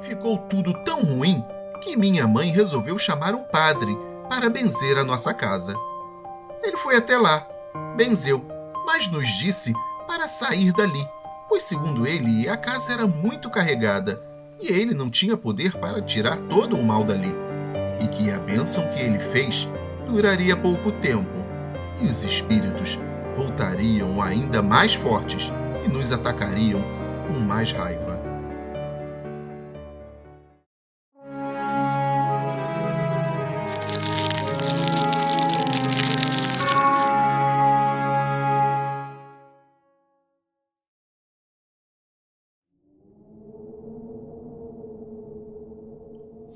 Ficou tudo tão ruim que minha mãe resolveu chamar um padre para benzer a nossa casa. Ele foi até lá, benzeu, mas nos disse para sair dali, pois, segundo ele, a casa era muito carregada e ele não tinha poder para tirar todo o mal dali, e que a bênção que ele fez duraria pouco tempo, e os espíritos voltariam ainda mais fortes e nos atacariam com mais raiva.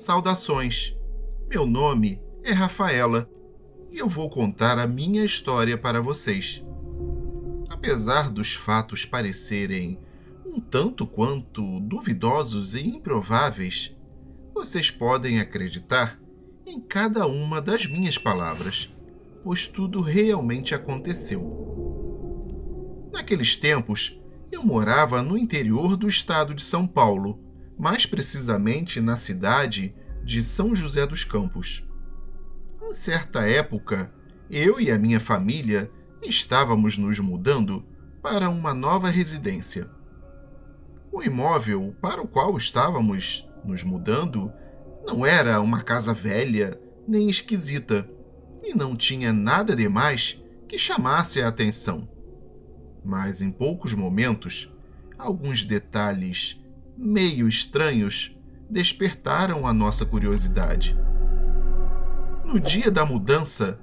Saudações! Meu nome é Rafaela e eu vou contar a minha história para vocês. Apesar dos fatos parecerem um tanto quanto duvidosos e improváveis, vocês podem acreditar em cada uma das minhas palavras, pois tudo realmente aconteceu. Naqueles tempos, eu morava no interior do estado de São Paulo, mais precisamente na cidade de São José dos Campos. Em certa época, eu e a minha família estávamos nos mudando para uma nova residência. O imóvel para o qual estávamos nos mudando não era uma casa velha nem esquisita e não tinha nada demais que chamasse a atenção. Mas em poucos momentos, alguns detalhes meio estranhos despertaram a nossa curiosidade. No dia da mudança,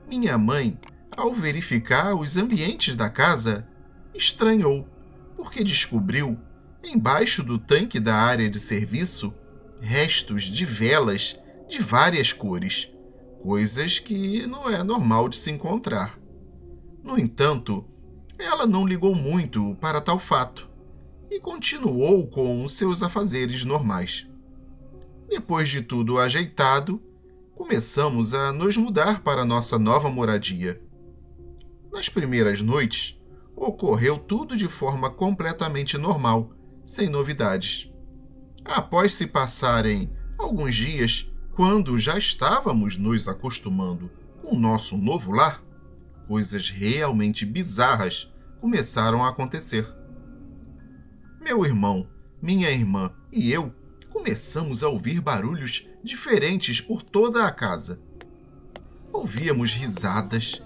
minha mãe, ao verificar os ambientes da casa, estranhou, porque descobriu, embaixo do tanque da área de serviço, restos de velas de várias cores, coisas que não é normal de se encontrar. No entanto, ela não ligou muito para tal fato e continuou com os seus afazeres normais. Depois de tudo ajeitado, começamos a nos mudar para nossa nova moradia. Nas primeiras noites, ocorreu tudo de forma completamente normal, sem novidades. Após se passarem alguns dias, quando já estávamos nos acostumando com o nosso novo lar, coisas realmente bizarras começaram a acontecer. Meu irmão, minha irmã e eu começamos a ouvir barulhos diferentes por toda a casa. Ouvíamos risadas,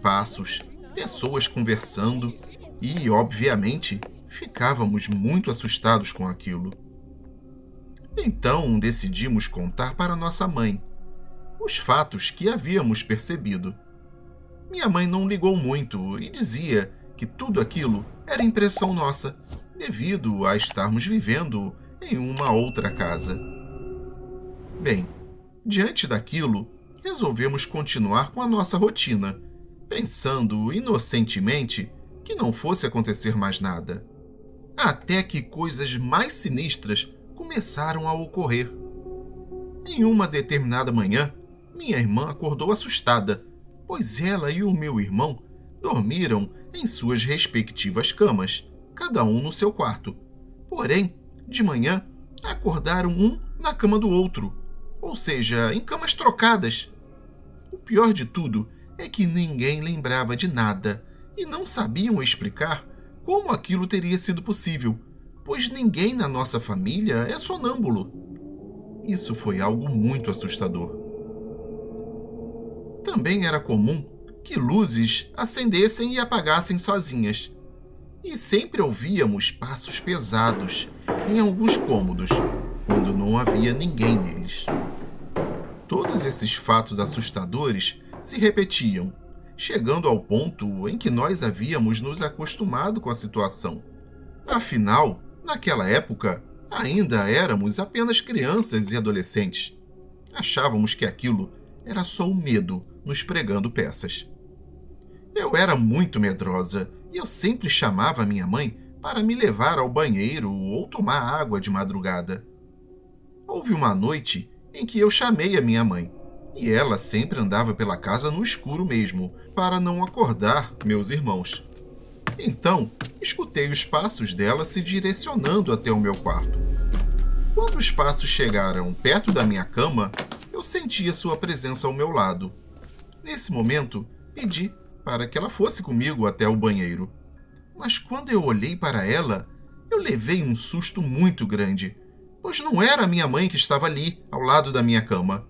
passos, pessoas conversando e, obviamente, ficávamos muito assustados com aquilo. Então decidimos contar para nossa mãe os fatos que havíamos percebido. Minha mãe não ligou muito e dizia que tudo aquilo era impressão nossa, devido a estarmos vivendo em uma outra casa. Bem, diante daquilo, resolvemos continuar com a nossa rotina, pensando inocentemente que não fosse acontecer mais nada. Até que coisas mais sinistras começaram a ocorrer. Em uma determinada manhã, minha irmã acordou assustada, pois ela e o meu irmão dormiram em suas respectivas camas, cada um no seu quarto. Porém, de manhã, acordaram um na cama do outro, ou seja, em camas trocadas. O pior de tudo é que ninguém lembrava de nada e não sabiam explicar como aquilo teria sido possível, pois ninguém na nossa família é sonâmbulo. Isso foi algo muito assustador. Também era comum que luzes acendessem e apagassem sozinhas, e sempre ouvíamos passos pesados em alguns cômodos, quando não havia ninguém neles. Todos esses fatos assustadores se repetiam, chegando ao ponto em que nós havíamos nos acostumado com a situação. Afinal, naquela época, ainda éramos apenas crianças e adolescentes. Achávamos que aquilo era só o medo nos pregando peças. Eu era muito medrosa e eu sempre chamava minha mãe para me levar ao banheiro ou tomar água de madrugada. Houve uma noite em que eu chamei a minha mãe, e ela sempre andava pela casa no escuro mesmo, para não acordar meus irmãos. Então, escutei os passos dela se direcionando até o meu quarto. Quando os passos chegaram perto da minha cama, eu sentia sua presença ao meu lado. Nesse momento, pedi para que ela fosse comigo até o banheiro. Mas quando eu olhei para ela, eu levei um susto muito grande, pois não era minha mãe que estava ali, ao lado da minha cama,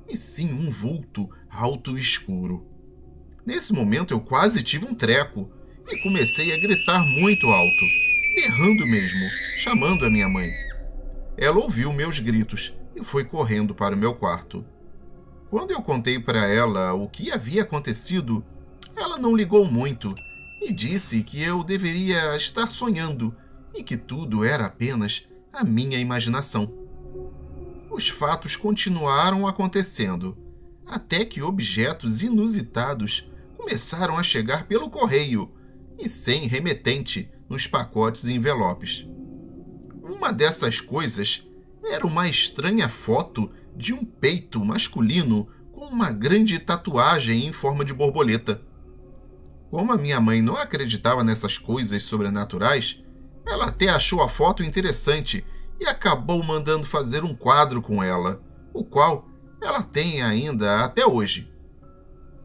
e sim um vulto alto e escuro. Nesse momento eu quase tive um treco e comecei a gritar muito alto, berrando mesmo, chamando a minha mãe. Ela ouviu meus gritos e foi correndo para o meu quarto. Quando eu contei para ela o que havia acontecido, ela não ligou muito e disse que eu deveria estar sonhando e que tudo era apenas a minha imaginação. Os fatos continuaram acontecendo, até que objetos inusitados começaram a chegar pelo correio e sem remetente nos pacotes e envelopes. Uma dessas coisas era uma estranha foto de um peito masculino com uma grande tatuagem em forma de borboleta. Como a minha mãe não acreditava nessas coisas sobrenaturais, ela até achou a foto interessante e acabou mandando fazer um quadro com ela, o qual ela tem ainda até hoje.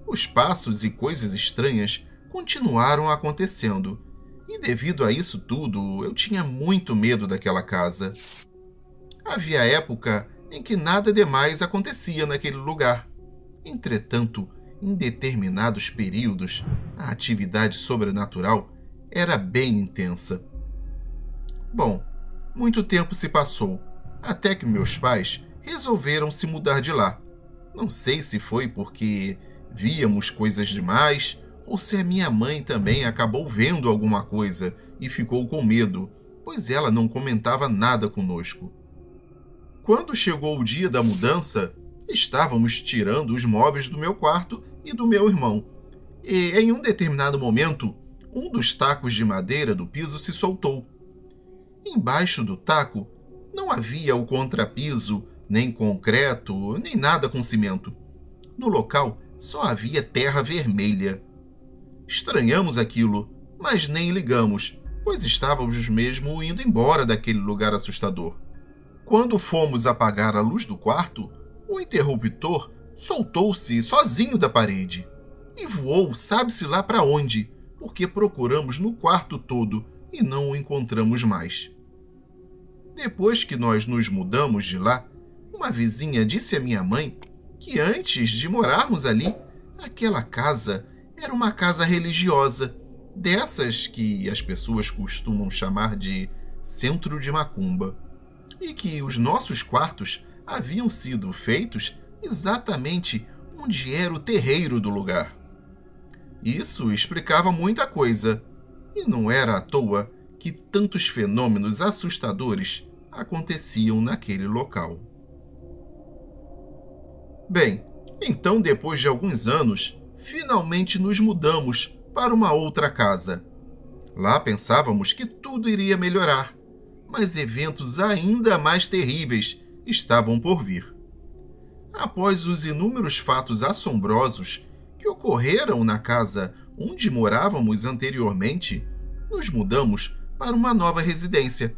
Os passos e coisas estranhas continuaram acontecendo, e devido a isso tudo, eu tinha muito medo daquela casa. Havia época em que nada demais acontecia naquele lugar. Entretanto, em determinados períodos, a atividade sobrenatural era bem intensa. Bom, muito tempo se passou, até que meus pais resolveram se mudar de lá. Não sei se foi porque víamos coisas demais ou se a minha mãe também acabou vendo alguma coisa e ficou com medo, pois ela não comentava nada conosco. Quando chegou o dia da mudança, estávamos tirando os móveis do meu quarto e do meu irmão, e em um determinado momento, um dos tacos de madeira do piso se soltou. Embaixo do taco não havia o contrapiso, nem concreto, nem nada com cimento. No local só havia terra vermelha. Estranhamos aquilo, mas nem ligamos, pois estávamos mesmo indo embora daquele lugar assustador. Quando fomos apagar a luz do quarto, o interruptor soltou-se sozinho da parede e voou sabe-se lá para onde, porque procuramos no quarto todo e não o encontramos mais. Depois que nós nos mudamos de lá, uma vizinha disse à minha mãe que antes de morarmos ali, aquela casa era uma casa religiosa, dessas que as pessoas costumam chamar de centro de macumba, e que os nossos quartos haviam sido feitos exatamente onde era o terreiro do lugar. Isso explicava muita coisa, e não era à toa que tantos fenômenos assustadores aconteciam naquele local. Bem, então depois de alguns anos, finalmente nos mudamos para uma outra casa. Lá pensávamos que tudo iria melhorar, mas eventos ainda mais terríveis estavam por vir. Após os inúmeros fatos assombrosos que ocorreram na casa onde morávamos anteriormente, nos mudamos para uma nova residência,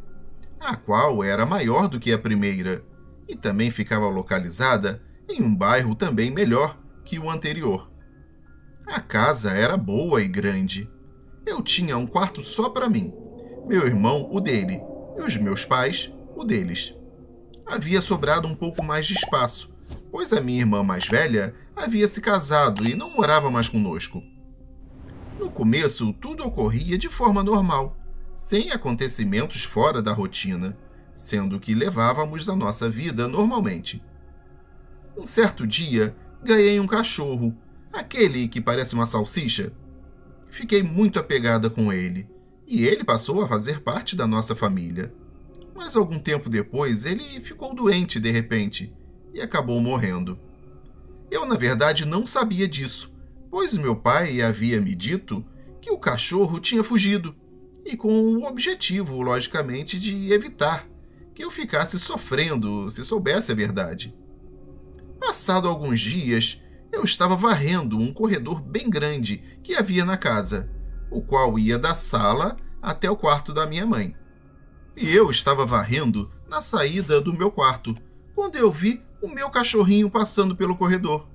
a qual era maior do que a primeira e também ficava localizada em um bairro também melhor que o anterior. A casa era boa e grande. Eu tinha um quarto só para mim, meu irmão o dele e os meus pais o deles. Havia sobrado um pouco mais de espaço, pois a minha irmã mais velha havia se casado e não morava mais conosco. No começo, tudo ocorria de forma normal, sem acontecimentos fora da rotina, sendo que levávamos a nossa vida normalmente. Um certo dia, ganhei um cachorro, aquele que parece uma salsicha. Fiquei muito apegada com ele, e ele passou a fazer parte da nossa família. Mas algum tempo depois, ele ficou doente de repente e acabou morrendo. Eu, na verdade, não sabia disso, pois meu pai havia me dito que o cachorro tinha fugido, e com o objetivo, logicamente, de evitar que eu ficasse sofrendo se soubesse a verdade. Passado alguns dias, eu estava varrendo um corredor bem grande que havia na casa, o qual ia da sala até o quarto da minha mãe. E eu estava varrendo na saída do meu quarto, quando eu vi o meu cachorrinho passando pelo corredor.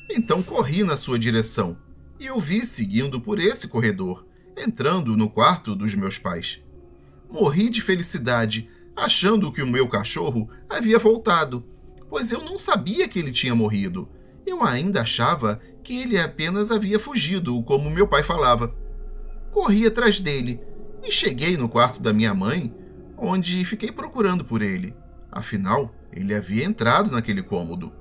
Então corri na sua direção e o vi seguindo por esse corredor, entrando no quarto dos meus pais. Morri de felicidade, achando que o meu cachorro havia voltado, pois eu não sabia que ele tinha morrido. Eu ainda achava que ele apenas havia fugido, como meu pai falava. Corri atrás dele e cheguei no quarto da minha mãe, onde fiquei procurando por ele. Afinal, ele havia entrado naquele cômodo.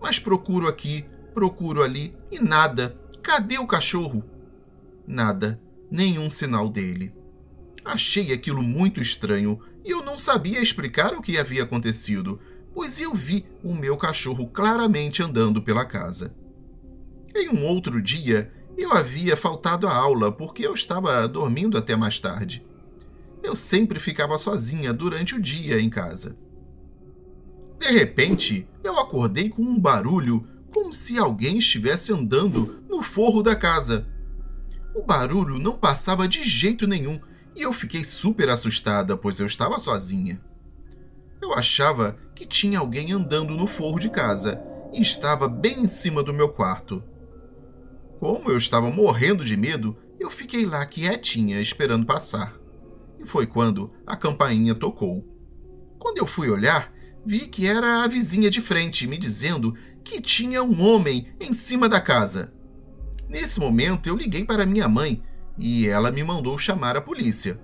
Mas procuro aqui, procuro ali e nada. Cadê o cachorro? Nada, nenhum sinal dele. Achei aquilo muito estranho e eu não sabia explicar o que havia acontecido, pois eu vi o meu cachorro claramente andando pela casa. Em um outro dia, eu havia faltado à aula porque eu estava dormindo até mais tarde. Eu sempre ficava sozinha durante o dia em casa. De repente, eu acordei com um barulho como se alguém estivesse andando no forro da casa. O barulho não passava de jeito nenhum e eu fiquei super assustada, pois eu estava sozinha. Eu achava que tinha alguém andando no forro de casa e estava bem em cima do meu quarto. Como eu estava morrendo de medo, eu fiquei lá quietinha esperando passar. E foi quando a campainha tocou. Quando eu fui olhar, vi que era a vizinha de frente me dizendo que tinha um homem em cima da casa. Nesse momento, eu liguei para minha mãe e ela me mandou chamar a polícia.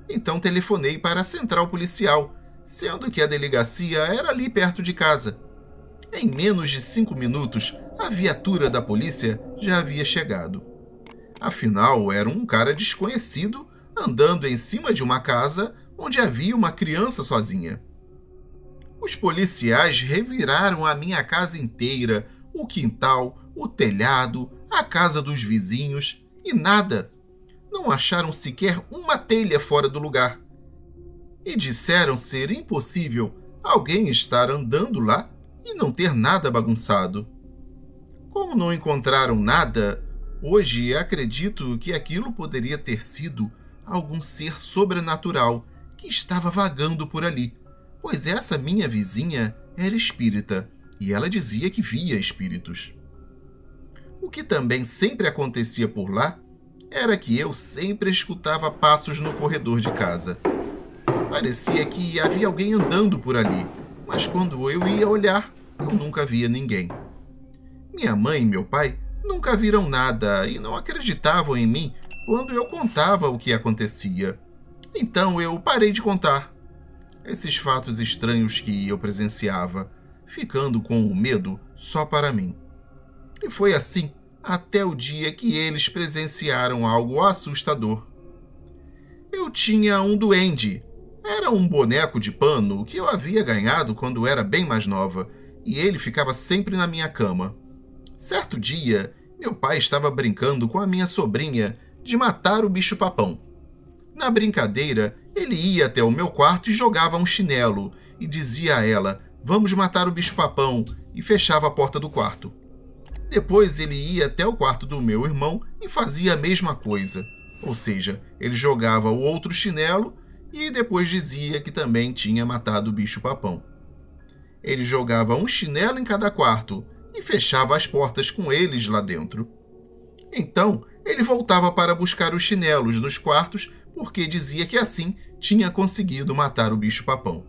Então telefonei para a central policial, sendo que a delegacia era ali perto de casa. Em menos de 5 minutos, a viatura da polícia já havia chegado. Afinal, era um cara desconhecido andando em cima de uma casa onde havia uma criança sozinha. Os policiais reviraram a minha casa inteira, o quintal, o telhado, a casa dos vizinhos e nada. Não acharam sequer uma telha fora do lugar. E disseram ser impossível alguém estar andando lá e não ter nada bagunçado. Como não encontraram nada, hoje acredito que aquilo poderia ter sido algum ser sobrenatural que estava vagando por ali, pois essa minha vizinha era espírita e ela dizia que via espíritos. O que também sempre acontecia por lá era que eu sempre escutava passos no corredor de casa. Parecia que havia alguém andando por ali, mas quando eu ia olhar, eu nunca via ninguém. Minha mãe e meu pai nunca viram nada e não acreditavam em mim quando eu contava o que acontecia. Então eu parei de contar esses fatos estranhos que eu presenciava, ficando com o medo só para mim. E foi assim até o dia que eles presenciaram algo assustador. Eu tinha um duende. Era um boneco de pano que eu havia ganhado quando era bem mais nova, e ele ficava sempre na minha cama. Certo dia, meu pai estava brincando com a minha sobrinha de matar o bicho-papão. Na brincadeira, ele ia até o meu quarto e jogava um chinelo, e dizia a ela, "Vamos matar o bicho-papão", e fechava a porta do quarto. Depois ele ia até o quarto do meu irmão e fazia a mesma coisa. Ou seja, ele jogava o outro chinelo e depois dizia que também tinha matado o bicho-papão. Ele jogava um chinelo em cada quarto e fechava as portas com eles lá dentro. Então, ele voltava para buscar os chinelos nos quartos porque dizia que assim tinha conseguido matar o bicho-papão.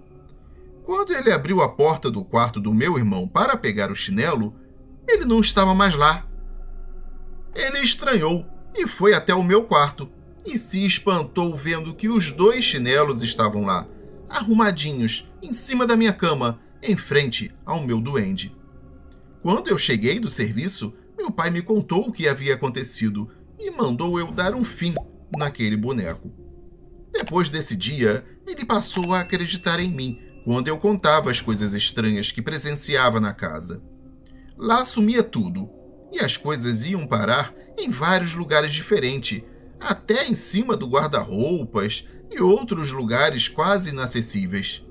Quando ele abriu a porta do quarto do meu irmão para pegar o chinelo, ele não estava mais lá. Ele estranhou e foi até o meu quarto e se espantou vendo que os 2 chinelos estavam lá, arrumadinhos, em cima da minha cama, em frente ao meu duende. Quando eu cheguei do serviço, meu pai me contou o que havia acontecido e mandou eu dar um fim naquele boneco. Depois desse dia, ele passou a acreditar em mim quando eu contava as coisas estranhas que presenciava na casa. Lá sumia tudo, e as coisas iam parar em vários lugares diferentes, até em cima do guarda-roupas e outros lugares quase inacessíveis.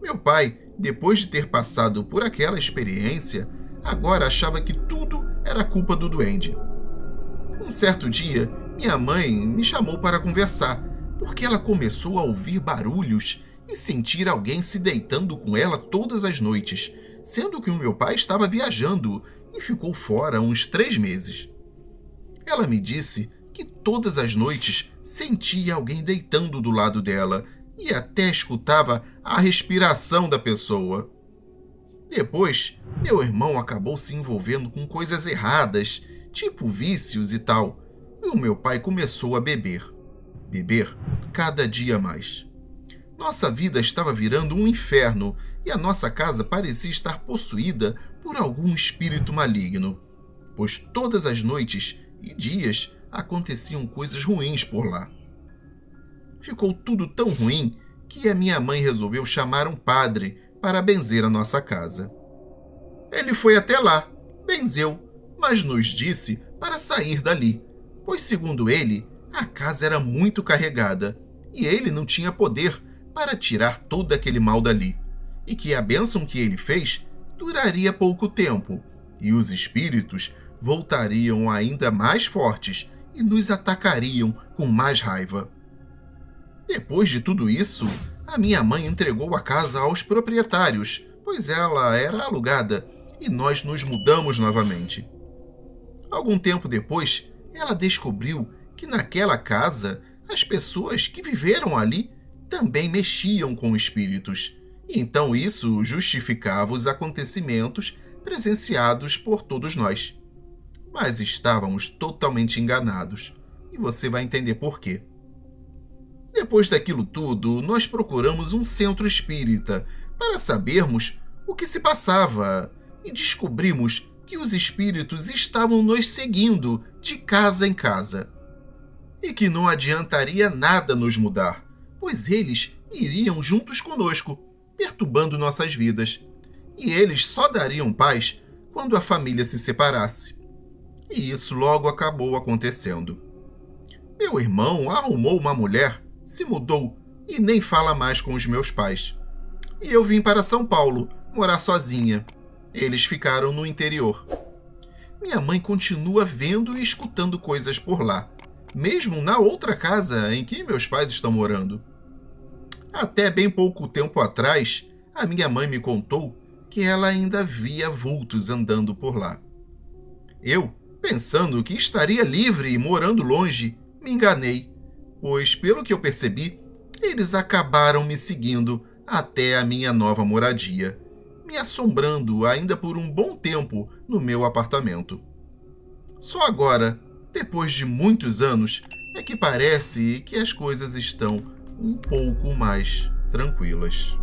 Meu pai, depois de ter passado por aquela experiência, agora achava que tudo era culpa do duende. Um certo dia, minha mãe me chamou para conversar, porque ela começou a ouvir barulhos e sentir alguém se deitando com ela todas as noites, sendo que o meu pai estava viajando e ficou fora uns 3 meses. Ela me disse que todas as noites sentia alguém deitando do lado dela e até escutava a respiração da pessoa. Depois, meu irmão acabou se envolvendo com coisas erradas, tipo vícios e tal, e o meu pai começou a beber. Beber cada dia mais. Nossa vida estava virando um inferno e a nossa casa parecia estar possuída por algum espírito maligno, pois todas as noites e dias aconteciam coisas ruins por lá. Ficou tudo tão ruim que a minha mãe resolveu chamar um padre para benzer a nossa casa. Ele foi até lá, benzeu, mas nos disse para sair dali, pois, segundo ele, a casa era muito carregada e ele não tinha poder para tirar todo aquele mal dali, e que a bênção que ele fez duraria pouco tempo e os espíritos voltariam ainda mais fortes e nos atacariam com mais raiva. Depois de tudo isso, a minha mãe entregou a casa aos proprietários, pois ela era alugada, e nós nos mudamos novamente. Algum tempo depois, ela descobriu que naquela casa as pessoas que viveram ali também mexiam com espíritos, e então isso justificava os acontecimentos presenciados por todos nós. Mas estávamos totalmente enganados, e você vai entender por quê. Depois daquilo tudo, nós procuramos um centro espírita para sabermos o que se passava e descobrimos que os espíritos estavam nos seguindo de casa em casa e que não adiantaria nada nos mudar, pois eles iriam juntos conosco, perturbando nossas vidas, e eles só dariam paz quando a família se separasse. E isso logo acabou acontecendo. Meu irmão arrumou uma mulher, se mudou e nem fala mais com os meus pais. E eu vim para São Paulo, morar sozinha. Eles ficaram no interior. Minha mãe continua vendo e escutando coisas por lá, mesmo na outra casa em que meus pais estão morando. Até bem pouco tempo atrás, a minha mãe me contou que ela ainda via vultos andando por lá. Eu, pensando que estaria livre e morando longe, me enganei, pois, pelo que eu percebi, eles acabaram me seguindo até a minha nova moradia, me assombrando ainda por um bom tempo no meu apartamento. Só agora, depois de muitos anos, é que parece que as coisas estão um pouco mais tranquilas.